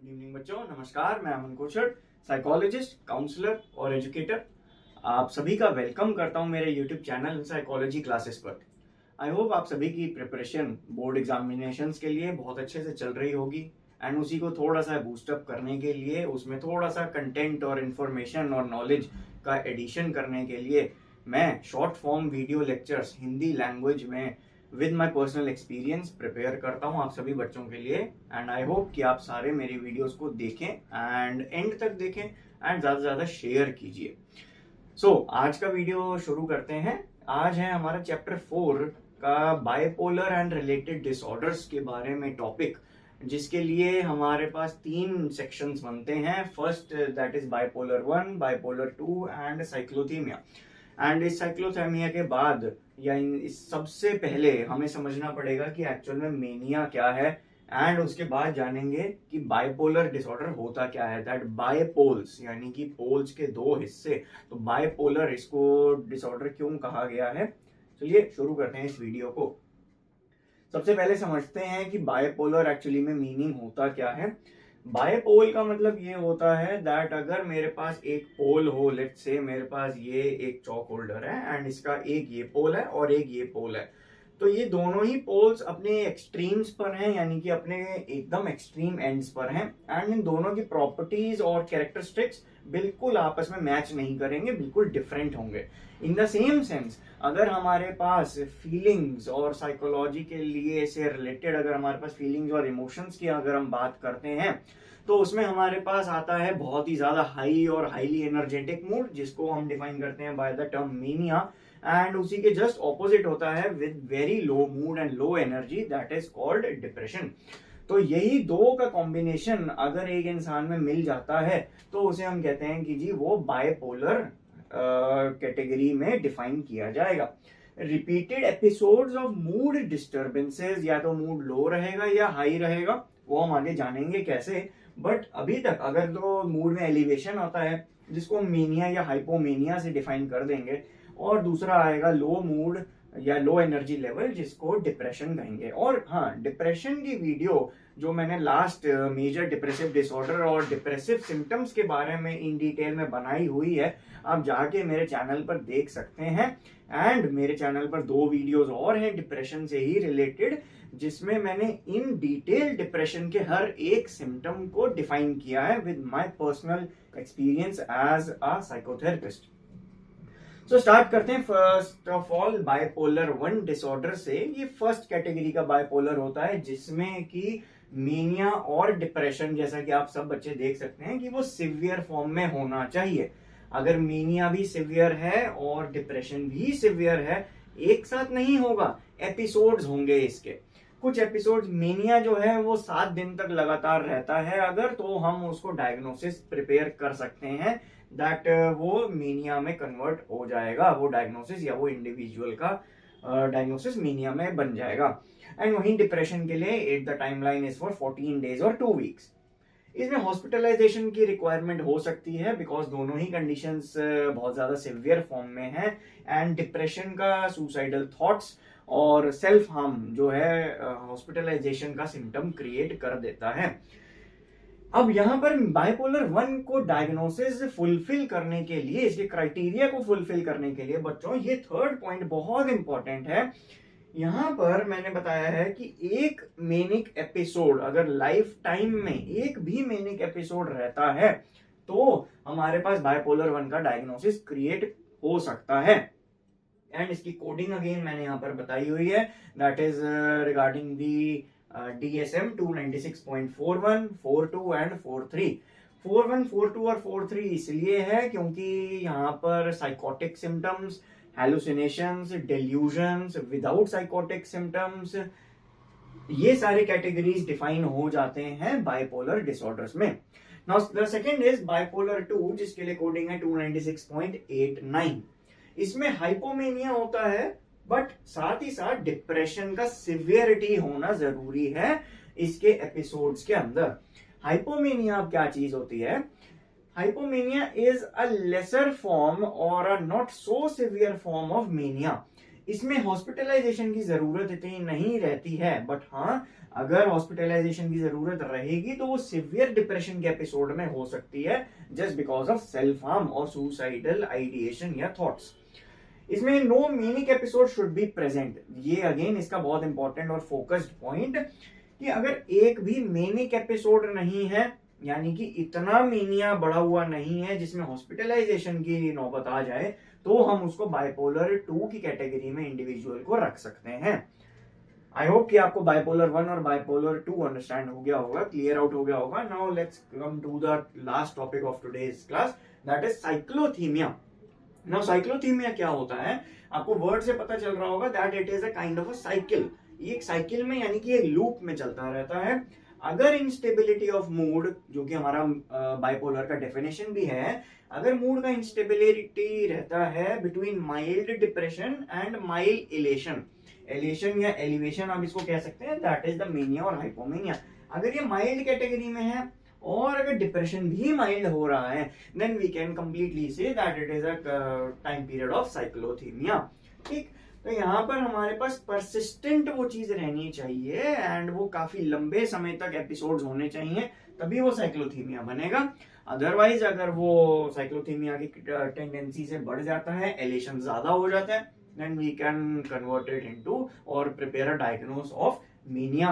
Good evening बच्चों, नमस्कार। मैं अमन कोचर, साइकोलॉजिस्ट, काउंसलर और एजुकेटर। आप सभी का वेलकम करता हूं मेरे यूट्यूब चैनल साइकोलॉजी क्लासेस पर। आई होप आप सभी की प्रिपरेशन बोर्ड एग्जामिनेशंस के लिए बहुत अच्छे से चल रही होगी एंड उसी को थोड़ा सा बूस्टअप करने के लिए, उसमें थोड़ा सा कंटेंट और इन्फॉर्मेशन और नॉलेज का एडिशन करने के लिए मैं short form video lectures Hindi language में with my personal experience prepare करता हूँ आप सभी बच्चों के लिए। एंड आई होप कि आप सारे मेरी वीडियोस को देखें एंड एंड तक देखें एंड ज़्यादा से ज़्यादा शेयर कीजिए। आज का वीडियो शुरू करते हैं। आज है हमारा चैप्टर 4 का बाइपोलर एंड रिलेटेड डिसऑर्डर्स के बारे में टॉपिक, जिसके लिए हमारे पास 3 सेक्शंस बनते हैं। First that is bipolar 1, bipolar 2 and cyclothymia. And इस साइक्लोथीमिया के बाद या इस सबसे पहले हमें समझना पड़ेगा कि एक्चुअल में मेनिया क्या है, एंड उसके बाद जानेंगे कि बाइपोलर डिसऑर्डर होता क्या है। दैट बाइपोल्स यानी कि पोल्स के 2 हिस्से, तो बाइपोलर इसको डिसऑर्डर क्यों कहा गया है। चलिए शुरू करते हैं इस वीडियो को। सबसे पहले समझते हैं कि बाइपोलर एक्चुअली में मीनिंग होता क्या है। बाइपोल का मतलब ये होता है दैट अगर मेरे पास एक पोल हो, लेट्स से मेरे पास ये एक चॉक होल्डर है एंड इसका एक ये पोल है और एक ये पोल है, तो ये दोनों ही पोल्स अपने एक्सट्रीम्स पर हैं, यानी कि अपने एकदम एक्सट्रीम एंड्स पर हैं। एंड इन दोनों की प्रॉपर्टीज और कैरेक्टरिस्टिक्स बिल्कुल आपस में मैच नहीं करेंगे, बिल्कुल डिफरेंट होंगे। इन द सेम सेंस अगर हमारे पास फीलिंग्स और साइकोलॉजी के लिए से रिलेटेड अगर हमारे पास फीलिंग्स और इमोशंस की अगर हम बात करते हैं, तो उसमें हमारे पास आता है बहुत ही ज्यादा हाई और हाईली एनर्जेटिक मूड, जिसको हम डिफाइन करते हैं by the term mania. And उसी के जस्ट ऑपोजिट होता है with very low mood and low energy, that is called depression. तो यही दो का कॉम्बिनेशन अगर एक इंसान में मिल जाता है तो उसे हम कहते हैं कि जी वो बाइपोलर कैटेगरी में डिफाइन किया जाएगा। Repeated episodes of mood disturbances, या तो मूड लो रहेगा या हाई रहेगा, वो हम आगे जानेंगे कैसे। बट अभी तक अगर तो मूड में एलिवेशन आता है जिसको मेनिया या हाइपोमेनिया से डिफाइन कर देंगे, और दूसरा आएगा लो मूड या लो एनर्जी लेवल, जिसको डिप्रेशन कहेंगे। और हाँ, डिप्रेशन की वीडियो जो मैंने लास्ट मेजर डिप्रेसिव डिसऑर्डर और डिप्रेसिव सिम्टम्स के बारे में इन डिटेल में बनाई हुई है, आप जाके मेरे चैनल पर देख सकते हैं। एंड मेरे चैनल पर 2 वीडियोस और हैं डिप्रेशन से ही रिलेटेड, जिसमें मैंने इन डिटेल डिप्रेशन के हर एक सिम्टम को डिफाइन किया है with my personal experience as a psychotherapist. So start करते हैं first of all bipolar 1 disorder से। ये फर्स्ट कैटेगरी का बाइपोलर होता है जिसमें कि मेनिया और डिप्रेशन, जैसा कि आप सब बच्चे देख सकते हैं कि वो सिवियर फॉर्म में होना चाहिए। अगर मेनिया भी सिवियर है और डिप्रेशन भी सिवियर है, एक साथ नहीं होगा, एपिसोड्स होंगे इसके। कुछ एपिसोड्स मेनिया जो है वो 7 दिन तक लगातार रहता है अगर, तो हम उसको डायग्नोसिस प्रिपेयर कर सकते हैं दैट वो मेनिया में कन्वर्ट हो जाएगा, वो डायग्नोसिस या वो इंडिविजुअल का डायग्नोसिस मेनिया में बन जाएगा। एंड वहीं डिप्रेशन के लिए the timeline is for 14 days और 2 वीक्स। इसमें हॉस्पिटलाइजेशन की रिक्वायरमेंट हो सकती है बिकॉज दोनों ही कंडीशंस बहुत ज्यादा सिवियर फॉर्म में है। एंड डिप्रेशन का सुसाइडल थॉट्स और सेल्फ हार्म जो है हॉस्पिटलाइजेशन का सिम्टम क्रिएट कर देता है। अब यहां पर बाइपोलर 1 को डायग्नोसिस फुलफिल करने के लिए, इसके क्राइटेरिया को फुलफिल करने के लिए बच्चों, ये थर्ड पॉइंट बहुत इंपॉर्टेंट है। यहां पर मैंने बताया है कि एक मेनिक एपिसोड अगर लाइफ टाइम में एक भी मेनिक एपिसोड रहता है तो हमारे पास बाइपोलर 1 का डायग्नोसिस क्रिएट हो सकता है। एंड इसकी कोडिंग अगेन मैंने यहां पर बताई हुई है, that is regarding the DSM 296.41, 42 and 43। 41, 42 और 43 इसलिए है क्योंकि यहाँ पर psychotic symptoms, hallucinations, delusions, without psychotic symptoms, ये सारे कैटेगरीज डिफाइन हो जाते हैं बाइपोलर डिसऑर्डर्स में। Now the second is bipolar 2, जिसके लिए कोडिंग है 296.89। इसमें हाइपोमेनिया होता है, बट साथ ही साथ डिप्रेशन का सिवियरिटी होना जरूरी है इसके एपिसोड्स के अंदर। हाइपोमेनिया अब क्या चीज होती है? Hypomania is a lesser form और a not so severe form of mania. इसमें हॉस्पिटलाइजेशन की जरूरत इतनी नहीं रहती है, बट हाँ अगर हॉस्पिटलाइजेशन की जरूरत रहेगी तो वो सिवियर डिप्रेशन के एपिसोड में हो सकती है, just because of self harm और सुसाइडल आइडिएशन या थॉट्स। इसमें no manic episode should be present. ये अगेन इसका बहुत इंपॉर्टेंट और फोकस्ड पॉइंट कि अगर एक भी मीनिक एपिसोड नहीं है, यानी कि इतना मीनिया बढ़ा हुआ नहीं है जिसमें हॉस्पिटलाइजेशन की नौबत आ जाए, तो हम उसको बाइपोलर 2 की कैटेगरी में इंडिविजुअल को रख सकते हैं। आई होप कि आपको बाइपोलर 1 और बाइपोलर 2 अंडरस्टैंड हो गया होगा, क्लियर आउट हो गया होगा। Now let's come to the last topic of today's class, that is cyclothymia. Now cyclothymia क्या होता है, आपको वर्ड से पता चल रहा होगा that it is a kind of a cycle. ये एक साइकिल में यानी कि एक लूप में चलता रहता है। अगर इंस्टेबिलिटी ऑफ मूड, जो कि हमारा बाइपोलर का डेफिनेशन भी है, अगर मूड का इंस्टेबिलिटी रहता है between mild depression and mild elation, elation या एलिवेशन आप इसको कह सकते हैं, दैट इज द मेनिया और हाइपोमेनिया। अगर ये माइल्ड कैटेगरी में है और अगर डिप्रेशन भी माइल्ड हो रहा है, then we can completely say that it is a time period of cyclothymia. ठीक, तो यहाँ पर हमारे पास परसिस्टेंट वो चीज रहनी चाहिए एंड वो काफी लंबे समय तक एपिसोड्स होने चाहिए, तभी वो साइक्लोथीमिया बनेगा। अदरवाइज अगर वो साइक्लोथीमिया की टेंडेंसी से बढ़ जाता है, एलेशन ज्यादा हो जाता है, then we can convert it into or prepare a diagnosis of mania.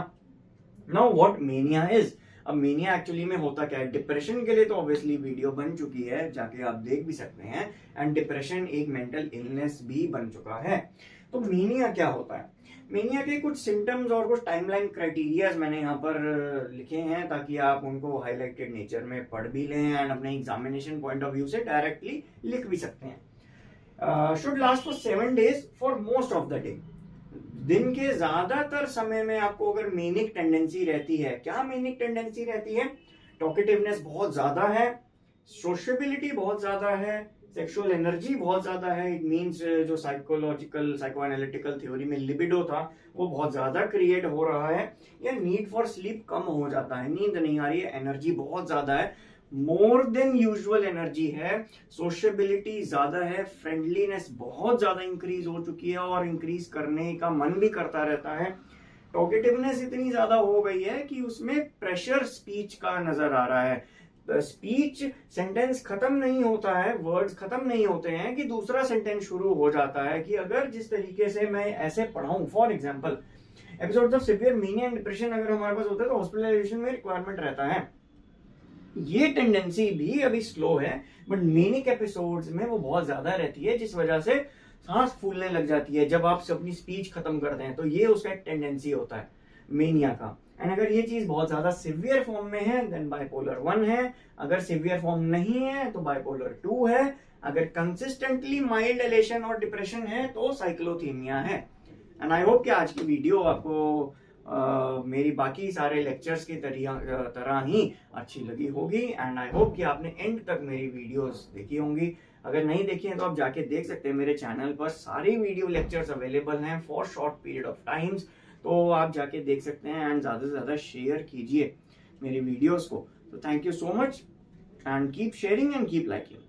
Now what mania is? अब mania एक्चुअली में होता क्या है? डिप्रेशन के लिए तो ऑब्वियसली वीडियो बन चुकी है, जाके आप देख भी सकते हैं, एंड डिप्रेशन एक मेंटल इलनेस भी बन चुका है। तो मीनिया क्या होता है? मीनिया के कुछ सिम्टम्स और कुछ टाइमलाइन क्राइटेरियाज मैंने यहाँ पर लिखे हैं ताकि आप उनको हाईलाइटेड नेचर में पढ़ भी लें एंड अपने एग्जामिनेशन पॉइंट ऑफ व्यू से डायरेक्टली लिख भी सकते हैं। Should last for 7 days for most of the day. दिन के ज्यादातर समय में आपको अगर मेनिक टेंडेंसी रहती है, क्या मेनिक टेंडेंसी रहती है? टॉकेटिवनेस बहुत ज्यादा है, सोशेबिलिटी बहुत ज्यादा है, सेक्सुअल एनर्जी बहुत ज्यादा है। इट मींस जो साइकोलॉजिकल साइकोएनालिटिकल थ्योरी में लिबिडो था वो बहुत ज्यादा क्रिएट हो रहा है, या नीड फॉर स्लीप कम हो जाता है, नींद नहीं आ रही है, एनर्जी बहुत ज्यादा है, मोर देन यूजुअल एनर्जी है, सोशेबिलिटी ज्यादा है, फ्रेंडलीनेस बहुत ज्यादा इंक्रीज हो चुकी है और इंक्रीज करने का मन भी करता रहता है। टॉकेटिवनेस इतनी ज्यादा हो गई है कि उसमें प्रेशर स्पीच का नजर आ रहा है। स्पीच सेंटेंस खत्म नहीं होता है, वर्ड्स खत्म नहीं होते हैं कि दूसरा सेंटेंस शुरू हो जाता है कि अगर जिस तरीके से मैं ऐसे पढ़ाऊं, for example episodes of severe mania and depression अगर हमारे पास होता है तो हॉस्पिटलाइजेशन में रिक्वायरमेंट रहता है। ये टेंडेंसी भी अभी स्लो है, बट मेनिक एपिसोड्स में वो बहुत ज्यादा रहती है, जिस वजह से सांस फूलने लग जाती है जब आप अपनी स्पीच खत्म करते हैं। तो ये उसका एक टेंडेंसी होता है मेनिया का। एंड अगर ये चीज बहुत ज्यादा सिवियर फॉर्म में है देन बाइपोलर 1 है, अगर सिवियर फॉर्म नहीं है तो बाइपोलर 2 है, अगर कंसिस्टेंटली माइल्ड एलेशन और डिप्रेशन है तो साइक्लोथीमिया है। एंड आई होप कि आज की वीडियो आपको मेरी बाकी सारे लेक्चर्स की तरह ही अच्छी लगी होगी, एंड आई होप कि आपने एंड तक मेरी वीडियोस देखी होंगी। अगर नहीं देखी है तो आप जाके देख सकते हैं, मेरे चैनल पर सारी वीडियो लेक्चर्स अवेलेबल हैं for short period of times, तो आप जाके देख सकते हैं एंड ज़्यादा से ज़्यादा शेयर कीजिए मेरी वीडियोस को। तो thank you so much and keep sharing and keep liking.